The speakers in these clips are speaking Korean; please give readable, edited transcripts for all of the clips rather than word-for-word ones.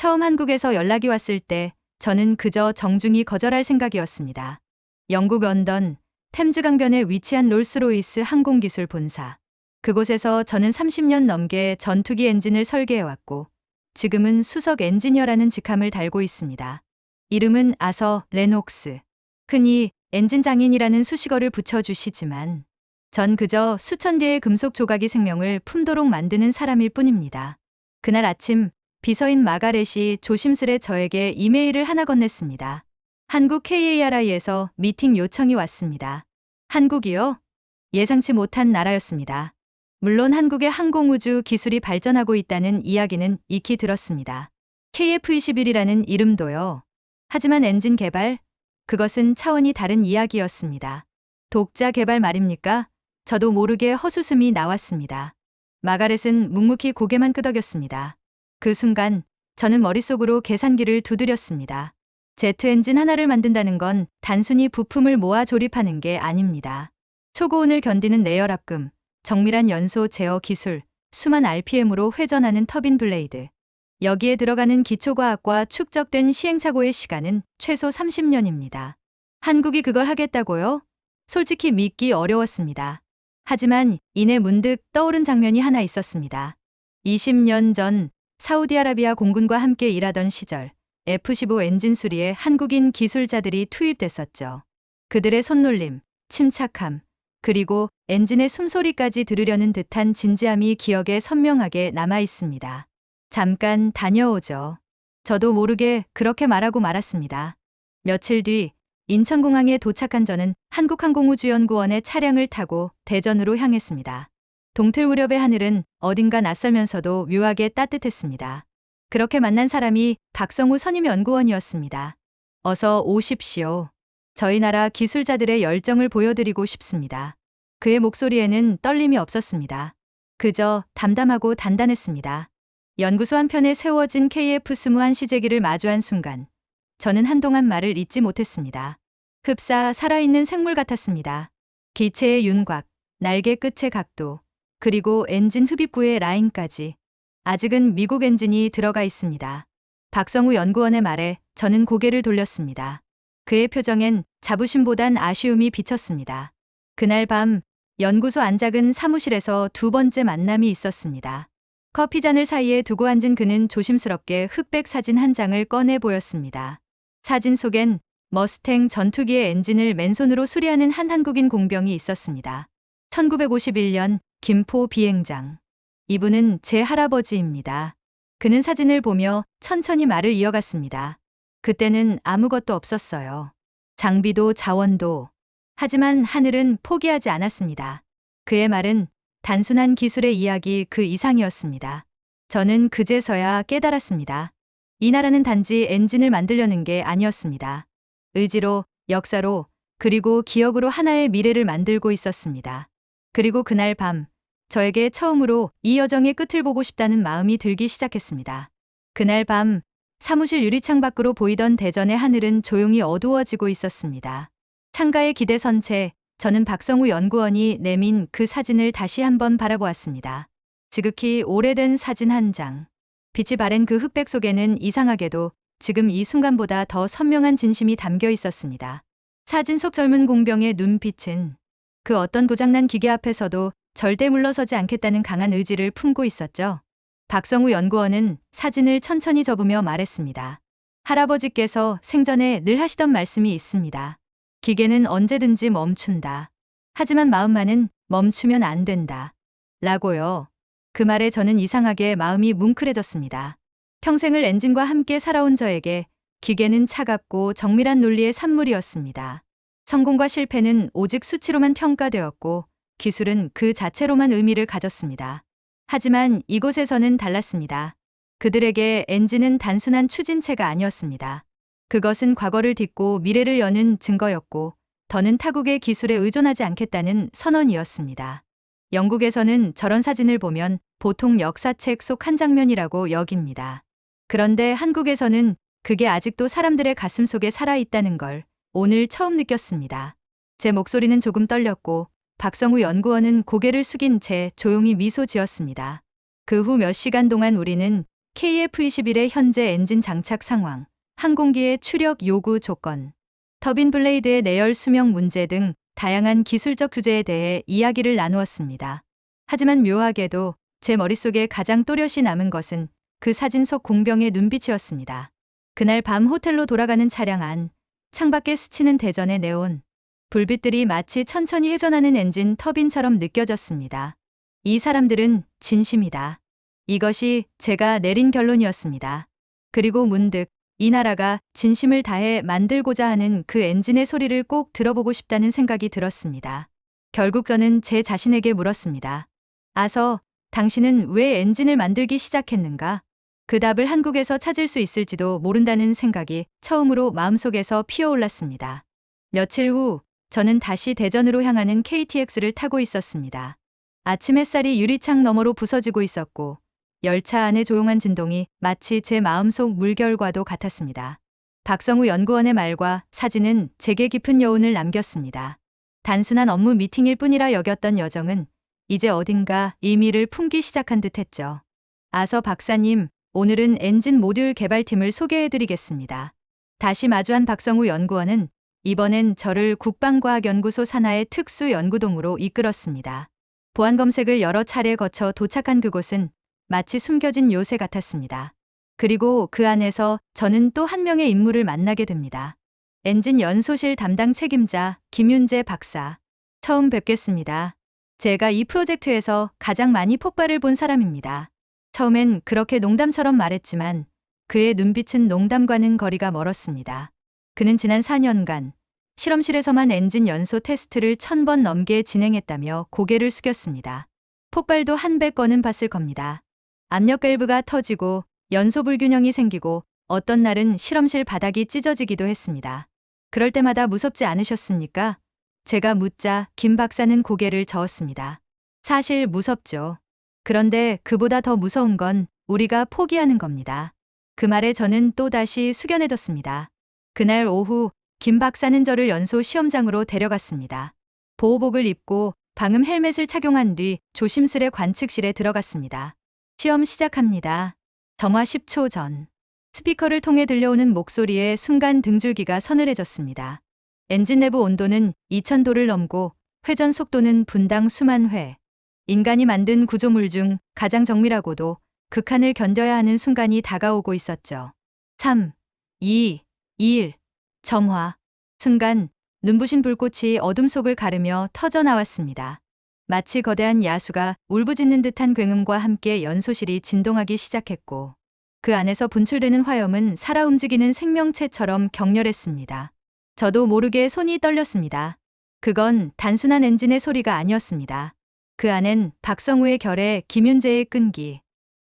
처음 한국에서 연락이 왔을 때 저는 그저 정중히 거절할 생각이었습니다. 영국 런던 템즈 강변에 위치한 롤스로이스 항공기술 본사. 그곳에서 저는 30년 넘게 전투기 엔진을 설계해왔고 지금은 수석 엔지니어라는 직함을 달고 있습니다. 이름은 아서 레녹스. 흔히 엔진 장인이라는 수식어를 붙여주시지만 전 그저 수천 개의 금속 조각이 생명을 품도록 만드는 사람일 뿐입니다. 그날 아침 비서인 마가렛이 조심스레 저에게 이메일을 하나 건넸습니다. 한국 KARI에서 미팅 요청이 왔습니다. 한국이요? 예상치 못한 나라였습니다. 물론 한국의 항공우주 기술이 발전하고 있다는 이야기는 익히 들었습니다. KF-21이라는 이름도요. 하지만 엔진 개발? 그것은 차원이 다른 이야기였습니다. 독자 개발 말입니까? 저도 모르게 헛웃음이 나왔습니다. 마가렛은 묵묵히 고개만 끄덕였습니다. 그 순간 저는 머릿속으로 계산기를 두드렸습니다. 제트 엔진 하나를 만든다는 건 단순히 부품을 모아 조립하는 게 아닙니다. 초고온을 견디는 내열압금, 정밀한 연소 제어 기술, 수만 RPM으로 회전하는 터빈 블레이드. 여기에 들어가는 기초과학과 축적된 시행착오의 시간은 최소 30년입니다. 한국이 그걸 하겠다고요? 솔직히 믿기 어려웠습니다. 하지만 이내 문득 떠오른 장면이 하나 있었습니다. 20년 전 사우디아라비아 공군과 함께 일하던 시절 F-15 엔진 수리에 한국인 기술자들이 투입됐었죠. 그들의 손놀림, 침착함, 그리고 엔진의 숨소리까지 들으려는 듯한 진지함이 기억에 선명하게 남아 있습니다. 잠깐 다녀오죠. 저도 모르게 그렇게 말하고 말았습니다. 며칠 뒤 인천공항에 도착한 저는 한국항공우주연구원의 차량을 타고 대전으로 향했습니다. 동틀 무렵의 하늘은 어딘가 낯설면서도 묘하게 따뜻했습니다. 그렇게 만난 사람이 박성우 선임연구원이었습니다. 어서 오십시오. 저희 나라 기술자들의 열정을 보여드리고 싶습니다. 그의 목소리에는 떨림이 없었습니다. 그저 담담하고 단단했습니다. 연구소 한편에 세워진 KF-21 시제기를 마주한 순간 저는 한동안 말을 잇지 못했습니다. 흡사 살아있는 생물 같았습니다. 기체의 윤곽, 날개 끝의 각도, 그리고 엔진 흡입구의 라인까지 아직은 미국 엔진이 들어가 있습니다. 박성우 연구원의 말에 저는 고개를 돌렸습니다. 그의 표정엔 자부심보단 아쉬움이 비쳤습니다. 그날 밤 연구소 안작은 사무실에서 두 번째 만남이 있었습니다. 커피잔을 사이에 두고 앉은 그는 조심스럽게 흑백 사진 한 장을 꺼내 보였습니다. 사진 속엔 머스탱 전투기의 엔진을 맨손으로 수리하는 한 한국인 공병이 있었습니다. 1951년 김포 비행장. 이분은 제 할아버지입니다. 그는 사진을 보며 천천히 말을 이어갔습니다. 그때는 아무것도 없었어요. 장비도 자원도. 하지만 하늘은 포기하지 않았습니다. 그의 말은 단순한 기술의 이야기 그 이상이었습니다. 저는 그제서야 깨달았습니다. 이 나라는 단지 엔진을 만들려는 게 아니었습니다. 의지로, 역사로, 그리고 기억으로 하나의 미래를 만들고 있었습니다. 그리고 그날 밤, 저에게 처음으로 이 여정의 끝을 보고 싶다는 마음이 들기 시작했습니다. 그날 밤, 사무실 유리창 밖으로 보이던 대전의 하늘은 조용히 어두워지고 있었습니다. 창가에 기대선 채 저는 박성우 연구원이 내민 그 사진을 다시 한번 바라보았습니다. 지극히 오래된 사진 한 장. 빛이 바랜 그 흑백 속에는 이상하게도 지금 이 순간보다 더 선명한 진심이 담겨 있었습니다. 사진 속 젊은 공병의 눈빛은 그 어떤 고장난 기계 앞에서도 절대 물러서지 않겠다는 강한 의지를 품고 있었죠. 박성우 연구원은 사진을 천천히 접으며 말했습니다. 할아버지께서 생전에 늘 하시던 말씀이 있습니다. 기계는 언제든지 멈춘다. 하지만 마음만은 멈추면 안 된다. 라고요. 그 말에 저는 이상하게 마음이 뭉클해졌습니다. 평생을 엔진과 함께 살아온 저에게 기계는 차갑고 정밀한 논리의 산물이었습니다. 성공과 실패는 오직 수치로만 평가되었고 기술은 그 자체로만 의미를 가졌습니다. 하지만 이곳에서는 달랐습니다. 그들에게 엔진은 단순한 추진체가 아니었습니다. 그것은 과거를 딛고 미래를 여는 증거였고 더는 타국의 기술에 의존하지 않겠다는 선언이었습니다. 영국에서는 저런 사진을 보면 보통 역사책 속 한 장면이라고 여깁니다. 그런데 한국에서는 그게 아직도 사람들의 가슴 속에 살아있다는 걸 오늘 처음 느꼈습니다. 제 목소리는 조금 떨렸고 박성우 연구원은 고개를 숙인 채 조용히 미소 지었습니다. 그 후 몇 시간 동안 우리는 KF-21의 현재 엔진 장착 상황, 항공기의 추력 요구 조건, 터빈 블레이드의 내열 수명 문제 등 다양한 기술적 주제에 대해 이야기를 나누었습니다. 하지만 묘하게도 제 머릿속에 가장 또렷이 남은 것은 그 사진 속 공병의 눈빛이었습니다. 그날 밤 호텔로 돌아가는 차량 안, 창밖에 스치는 대전의 네온, 불빛들이 마치 천천히 회전하는 엔진 터빈처럼 느껴졌습니다. 이 사람들은 진심이다. 이것이 제가 내린 결론이었습니다. 그리고 문득 이 나라가 진심을 다해 만들고자 하는 그 엔진의 소리를 꼭 들어보고 싶다는 생각이 들었습니다. 결국 저는 제 자신에게 물었습니다. 아서, 당신은 왜 엔진을 만들기 시작했는가? 그 답을 한국에서 찾을 수 있을지도 모른다는 생각이 처음으로 마음속에서 피어올랐습니다. 며칠 후 저는 다시 대전으로 향하는 KTX를 타고 있었습니다. 아침 햇살이 유리창 너머로 부서지고 있었고 열차 안의 조용한 진동이 마치 제 마음속 물결과도 같았습니다. 박성우 연구원의 말과 사진은 제게 깊은 여운을 남겼습니다. 단순한 업무 미팅일 뿐이라 여겼던 여정은 이제 어딘가 의미를 품기 시작한 듯했죠. 아서 박사님, 오늘은 엔진 모듈 개발팀을 소개해드리겠습니다. 다시 마주한 박성우 연구원은 이번엔 저를 국방과학연구소 산하의 특수연구동으로 이끌었습니다. 보안 검색을 여러 차례 거쳐 도착한 그곳은 마치 숨겨진 요새 같았습니다. 그리고 그 안에서 저는 또 한 명의 인물을 만나게 됩니다. 엔진 연소실 담당 책임자 김윤재 박사. 처음 뵙겠습니다. 제가 이 프로젝트에서 가장 많이 폭발을 본 사람입니다. 처음엔 그렇게 농담처럼 말했지만 그의 눈빛은 농담과는 거리가 멀었습니다. 그는 지난 4년간 실험실에서만 엔진 연소 테스트를 1000번 넘게 진행했다며 고개를 숙였습니다. 폭발도 한 100건은 봤을 겁니다. 압력 밸브가 터지고 연소 불균형이 생기고 어떤 날은 실험실 바닥이 찢어지기도 했습니다. 그럴 때마다 무섭지 않으셨습니까? 제가 묻자 김 박사는 고개를 저었습니다. 사실 무섭죠. 그런데 그보다 더 무서운 건 우리가 포기하는 겁니다. 그 말에 저는 또다시 숙연해졌습니다. 그날 오후 김 박사는 저를 연소 시험장으로 데려갔습니다. 보호복을 입고 방음 헬멧을 착용한 뒤 조심스레 관측실에 들어갔습니다. 시험 시작합니다. 점화 10초 전. 스피커를 통해 들려오는 목소리에 순간 등줄기가 서늘해졌습니다. 엔진 내부 온도는 2000도를 넘고 회전 속도는 분당 수만 회. 인간이 만든 구조물 중 가장 정밀하고도 극한을 견뎌야 하는 순간이 다가오고 있었죠. 3, 2, 1. 점화. 순간 눈부신 불꽃이 어둠 속을 가르며 터져 나왔습니다. 마치 거대한 야수가 울부짖는 듯한 굉음과 함께 연소실이 진동하기 시작했고 그 안에서 분출되는 화염은 살아 움직이는 생명체처럼 격렬했습니다. 저도 모르게 손이 떨렸습니다. 그건 단순한 엔진의 소리가 아니었습니다. 그 안엔 박성우의 결에 김윤재의 끈기,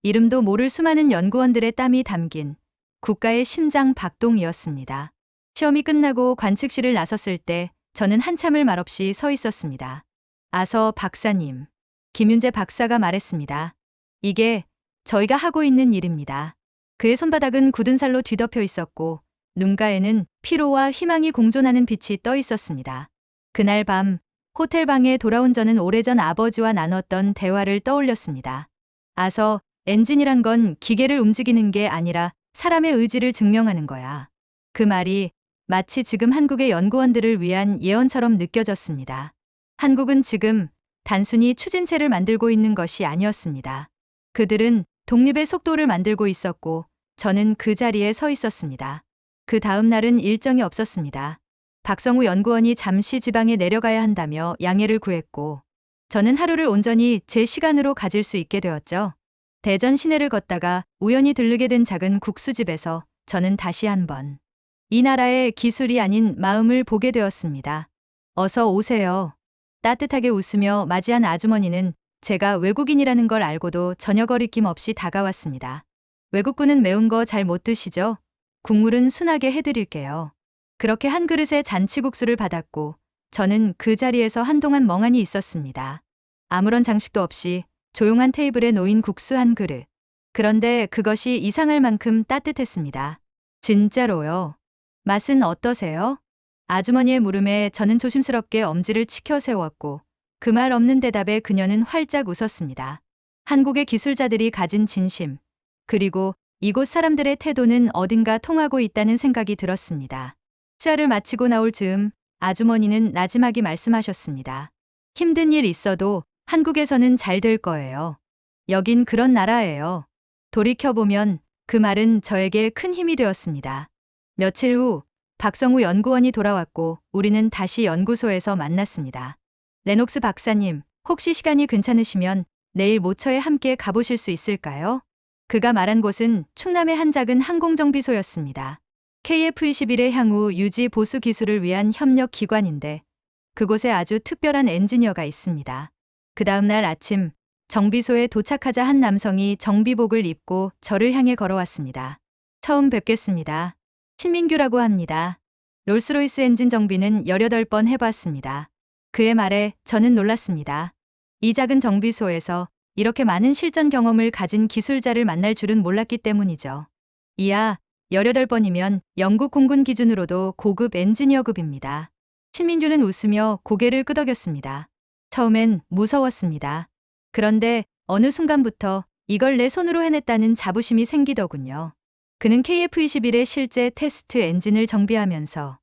이름도 모를 수많은 연구원들의 땀이 담긴 국가의 심장 박동이었습니다. 시험이 끝나고 관측실을 나섰을 때 저는 한참을 말없이 서 있었습니다. 아서 박사님, 김윤재 박사가 말했습니다. 이게 저희가 하고 있는 일입니다. 그의 손바닥은 굳은 살로 뒤덮여 있었고 눈가에는 피로와 희망이 공존하는 빛이 떠 있었습니다. 그날 밤 호텔 방에 돌아온 저는 오래전 아버지와 나눴던 대화를 떠올렸습니다. 아서, 엔진이란 건 기계를 움직이는 게 아니라 사람의 의지를 증명하는 거야. 그 말이 마치 지금 한국의 연구원들을 위한 예언처럼 느껴졌습니다. 한국은 지금 단순히 추진체를 만들고 있는 것이 아니었습니다. 그들은 독립의 속도를 만들고 있었고 저는 그 자리에 서 있었습니다. 그 다음 날은 일정이 없었습니다. 박성우 연구원이 잠시 지방에 내려가야 한다며 양해를 구했고 저는 하루를 온전히 제 시간으로 가질 수 있게 되었죠. 대전 시내를 걷다가 우연히 들르게 된 작은 국수집에서 저는 다시 한번 이 나라의 기술이 아닌 마음을 보게 되었습니다. 어서 오세요. 따뜻하게 웃으며 맞이한 아주머니는 제가 외국인이라는 걸 알고도 전혀 거리낌 없이 다가왔습니다. 외국분은 매운 거 잘 못 드시죠? 국물은 순하게 해드릴게요. 그렇게 한 그릇의 잔치국수를 받았고 저는 그 자리에서 한동안 멍하니 있었습니다. 아무런 장식도 없이 조용한 테이블에 놓인 국수 한 그릇. 그런데 그것이 이상할 만큼 따뜻했습니다. 진짜로요. 맛은 어떠세요? 아주머니의 물음에 저는 조심스럽게 엄지를 치켜 세웠고 그 말 없는 대답에 그녀는 활짝 웃었습니다. 한국의 기술자들이 가진 진심, 그리고 이곳 사람들의 태도는 어딘가 통하고 있다는 생각이 들었습니다. 시야를 마치고 나올 즈음 아주머니는 나지막이 말씀하셨습니다. 힘든 일 있어도 한국에서는 잘 될 거예요. 여긴 그런 나라예요. 돌이켜보면 그 말은 저에게 큰 힘이 되었습니다. 며칠 후 박성우 연구원이 돌아왔고 우리는 다시 연구소에서 만났습니다. 레녹스 박사님, 혹시 시간이 괜찮으시면 내일 모처에 함께 가보실 수 있을까요? 그가 말한 곳은 충남의 한 작은 항공정비소였습니다. KF-21의 향후 유지 보수 기술을 위한 협력 기관인데 그곳에 아주 특별한 엔지니어가 있습니다. 그 다음날 아침 정비소에 도착하자 한 남성이 정비복을 입고 저를 향해 걸어왔습니다. 처음 뵙겠습니다. 신민규라고 합니다. 롤스로이스 엔진 정비는 18번 해봤습니다. 그의 말에 저는 놀랐습니다. 이 작은 정비소에서 이렇게 많은 실전 경험을 가진 기술자를 만날 줄은 몰랐기 때문이죠. 이야, 18번이면 영국 공군 기준으로도 고급 엔지니어급입니다. 신민규는 웃으며 고개를 끄덕였습니다. 처음엔 무서웠습니다. 그런데 어느 순간부터 이걸 내 손으로 해냈다는 자부심이 생기더군요. 그는 KF-21의 실제 테스트 엔진을 정비하면서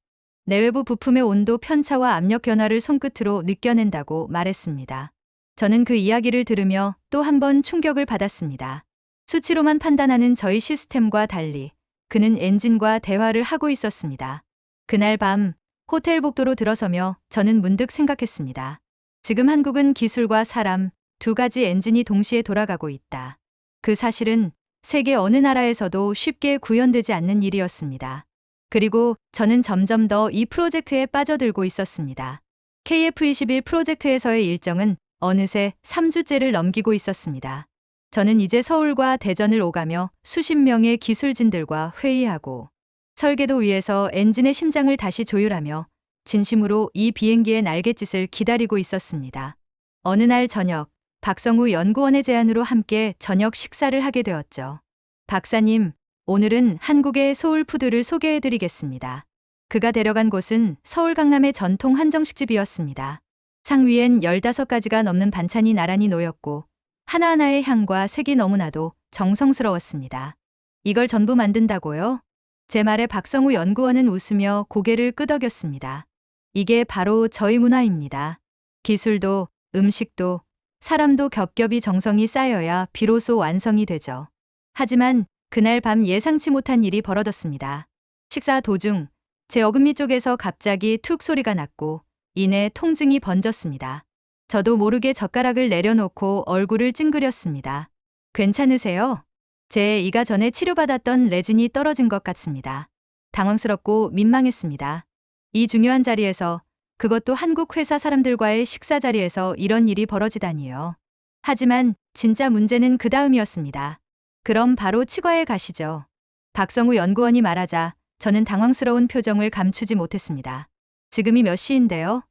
내외부 부품의 온도 편차와 압력 변화를 손끝으로 느껴낸다고 말했습니다. 저는 그 이야기를 들으며 또 한 번 충격을 받았습니다. 수치로만 판단하는 저희 시스템과 달리 그는 엔진과 대화를 하고 있었습니다. 그날 밤 호텔 복도로 들어서며 저는 문득 생각했습니다. 지금 한국은 기술과 사람, 두 가지 엔진이 동시에 돌아가고 있다. 그 사실은 세계 어느 나라에서도 쉽게 구현되지 않는 일이었습니다. 그리고 저는 점점 더 이 프로젝트에 빠져들고 있었습니다. KF-21 프로젝트에서의 일정은 어느새 3주째를 넘기고 있었습니다. 저는 이제 서울과 대전을 오가며 수십 명의 기술진들과 회의하고 설계도 위에서 엔진의 심장을 다시 조율하며 진심으로 이 비행기의 날갯짓을 기다리고 있었습니다. 어느 날 저녁, 박성우 연구원의 제안으로 함께 저녁 식사를 하게 되었죠. 박사님, 오늘은 한국의 소울푸드를 소개해드리겠습니다. 그가 데려간 곳은 서울 강남의 전통 한정식집이었습니다. 상 위엔 15가지가 넘는 반찬이 나란히 놓였고 하나하나의 향과 색이 너무나도 정성스러웠습니다. 이걸 전부 만든다고요? 제 말에 박성우 연구원은 웃으며 고개를 끄덕였습니다. 이게 바로 저희 문화입니다. 기술도, 음식도, 사람도 겹겹이 정성이 쌓여야 비로소 완성이 되죠. 하지만 그날 밤 예상치 못한 일이 벌어졌습니다. 식사 도중 제 어금니 쪽에서 갑자기 툭 소리가 났고 이내 통증이 번졌습니다. 저도 모르게 젓가락을 내려놓고 얼굴을 찡그렸습니다. 괜찮으세요? 제 이가 전에 치료받았던 레진이 떨어진 것 같습니다. 당황스럽고 민망했습니다. 이 중요한 자리에서, 그것도 한국 회사 사람들과의 식사 자리에서 이런 일이 벌어지다니요. 하지만 진짜 문제는 그 다음이었습니다. 그럼 바로 치과에 가시죠. 박성우 연구원이 말하자 저는 당황스러운 표정을 감추지 못했습니다. 지금이 몇 시인데요?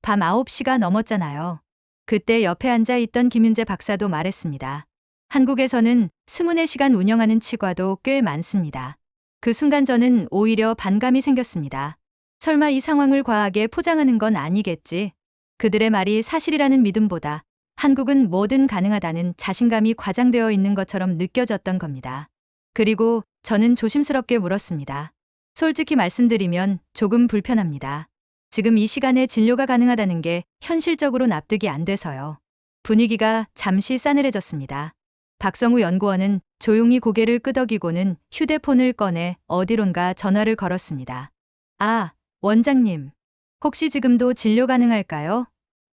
밤 9시가 넘었잖아요. 그때 옆에 앉아 있던 김윤재 박사도 말했습니다. 한국에서는 24시간 운영하는 치과도 꽤 많습니다. 그 순간 저는 오히려 반감이 생겼습니다. 설마 이 상황을 과하게 포장하는 건 아니겠지. 그들의 말이 사실이라는 믿음보다 한국은 뭐든 가능하다는 자신감이 과장되어 있는 것처럼 느껴졌던 겁니다. 그리고 저는 조심스럽게 물었습니다. 솔직히 말씀드리면 조금 불편합니다. 지금 이 시간에 진료가 가능하다는 게 현실적으로 납득이 안 돼서요. 분위기가 잠시 싸늘해졌습니다. 박성우 연구원은 조용히 고개를 끄덕이고는 휴대폰을 꺼내 어디론가 전화를 걸었습니다. 아, 원장님. 혹시 지금도 진료 가능할까요?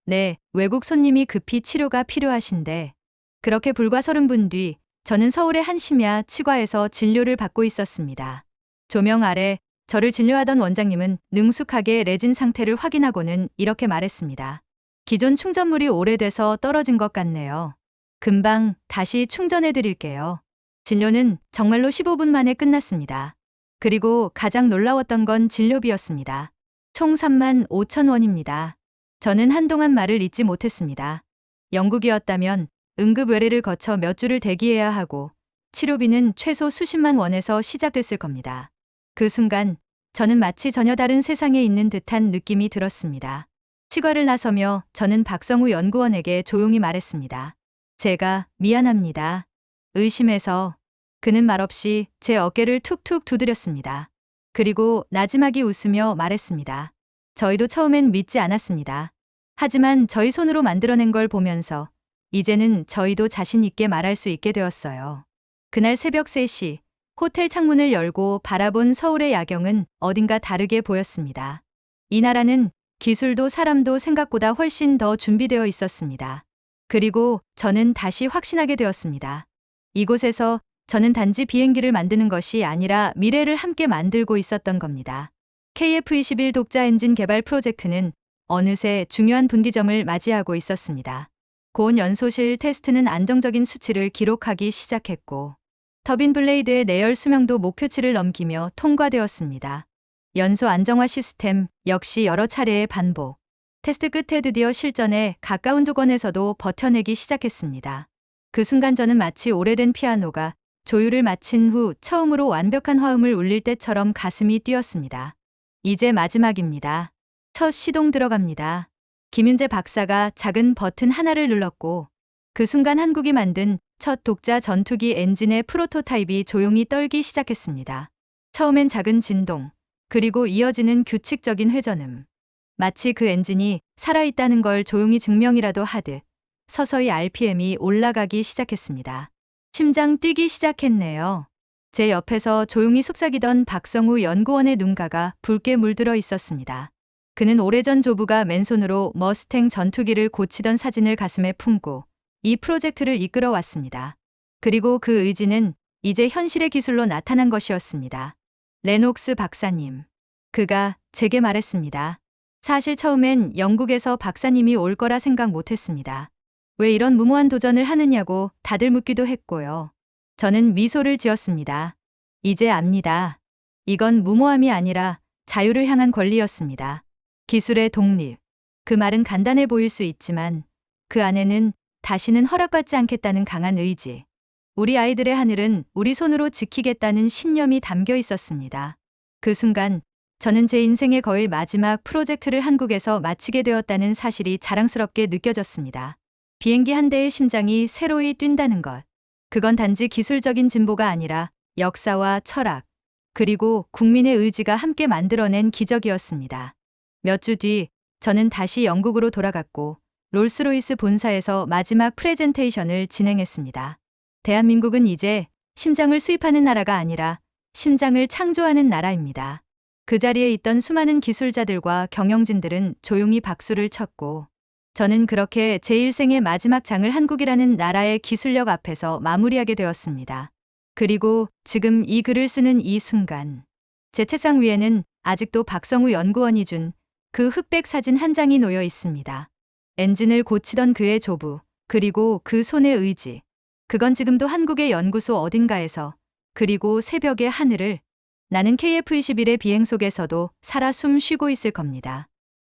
네, 외국 손님이 급히 치료가 필요하신데. 그렇게 불과 30분 뒤 저는 서울의 한 심야 치과에서 진료를 받고 있었습니다. 조명 아래 저를 진료하던 원장님은 능숙하게 레진 상태를 확인하고는 이렇게 말했습니다. 기존 충전물이 오래돼서 떨어진 것 같네요. 금방 다시 충전해 드릴게요. 진료는 정말로 15분 만에 끝났습니다. 그리고 가장 놀라웠던 건 진료비였습니다. 총 35,000원입니다. 저는 한동안 말을 잇지 못했습니다. 영국이었다면 응급 외래를 거쳐 몇 주를 대기해야 하고 치료비는 최소 수십만 원에서 시작됐을 겁니다. 그 순간 저는 마치 전혀 다른 세상에 있는 듯한 느낌이 들었습니다. 치과를 나서며 저는 박성우 연구원에게 조용히 말했습니다. 제가 미안합니다. 의심해서. 그는 말없이 제 어깨를 툭툭 두드렸습니다. 그리고 나지막이 웃으며 말했습니다. 저희도 처음엔 믿지 않았습니다. 하지만 저희 손으로 만들어낸 걸 보면서 이제는 저희도 자신 있게 말할 수 있게 되었어요. 그날 새벽 3시 호텔 창문을 열고 바라본 서울의 야경은 어딘가 다르게 보였습니다. 이 나라는 기술도 사람도 생각보다 훨씬 더 준비되어 있었습니다. 그리고 저는 다시 확신하게 되었습니다. 이곳에서 저는 단지 비행기를 만드는 것이 아니라 미래를 함께 만들고 있었던 겁니다. KF-21 독자 엔진 개발 프로젝트는 어느새 중요한 분기점을 맞이하고 있었습니다. 고온 연소실 테스트는 안정적인 수치를 기록하기 시작했고 터빈 블레이드의 내열 수명도 목표치를 넘기며 통과되었습니다. 연소 안정화 시스템 역시 여러 차례의 반복. 테스트 끝에 드디어 실전에 가까운 조건에서도 버텨내기 시작했습니다. 그 순간 저는 마치 오래된 피아노가 조율을 마친 후 처음으로 완벽한 화음을 울릴 때처럼 가슴이 뛰었습니다. 이제 마지막입니다. 첫 시동 들어갑니다. 김윤재 박사가 작은 버튼 하나를 눌렀고 그 순간 한국이 만든 첫 독자 전투기 엔진의 프로토타입이 조용히 떨기 시작했습니다. 처음엔 작은 진동, 그리고 이어지는 규칙적인 회전음. 마치 그 엔진이 살아있다는 걸 조용히 증명이라도 하듯 서서히 RPM이 올라가기 시작했습니다. 심장 뛰기 시작했네요. 제 옆에서 조용히 속삭이던 박성우 연구원의 눈가가 붉게 물들어 있었습니다. 그는 오래전 조부가 맨손으로 머스탱 전투기를 고치던 사진을 가슴에 품고 이 프로젝트를 이끌어 왔습니다. 그리고 그 의지는 이제 현실의 기술로 나타난 것이었습니다. 레녹스 박사님. 그가 제게 말했습니다. 사실 처음엔 영국에서 박사님이 올 거라 생각 못했습니다. 왜 이런 무모한 도전을 하느냐고 다들 묻기도 했고요. 저는 미소를 지었습니다. 이제 압니다. 이건 무모함이 아니라 자유를 향한 권리였습니다. 기술의 독립. 그 말은 간단해 보일 수 있지만 그 안에는 다시는 허락받지 않겠다는 강한 의지. 우리 아이들의 하늘은 우리 손으로 지키겠다는 신념이 담겨 있었습니다. 그 순간 저는 제 인생의 거의 마지막 프로젝트를 한국에서 마치게 되었다는 사실이 자랑스럽게 느껴졌습니다. 비행기 한 대의 심장이 새로이 뛴다는 것. 그건 단지 기술적인 진보가 아니라 역사와 철학, 그리고 국민의 의지가 함께 만들어낸 기적이었습니다. 몇 주 뒤 저는 다시 영국으로 돌아갔고 롤스로이스 본사에서 마지막 프레젠테이션을 진행했습니다. 대한민국은 이제 심장을 수입하는 나라가 아니라 심장을 창조하는 나라입니다. 그 자리에 있던 수많은 기술자들과 경영진들은 조용히 박수를 쳤고 저는 그렇게 제 일생의 마지막 장을 한국이라는 나라의 기술력 앞에서 마무리하게 되었습니다. 그리고 지금 이 글을 쓰는 이 순간 제 책상 위에는 아직도 박성우 연구원이 준 그 흑백 사진 한 장이 놓여 있습니다. 엔진을 고치던 그의 조부, 그리고 그 손의 의지. 그건 지금도 한국의 연구소 어딘가에서, 그리고 새벽의 하늘을 나는 KF-21의 비행 속에서도 살아 숨 쉬고 있을 겁니다.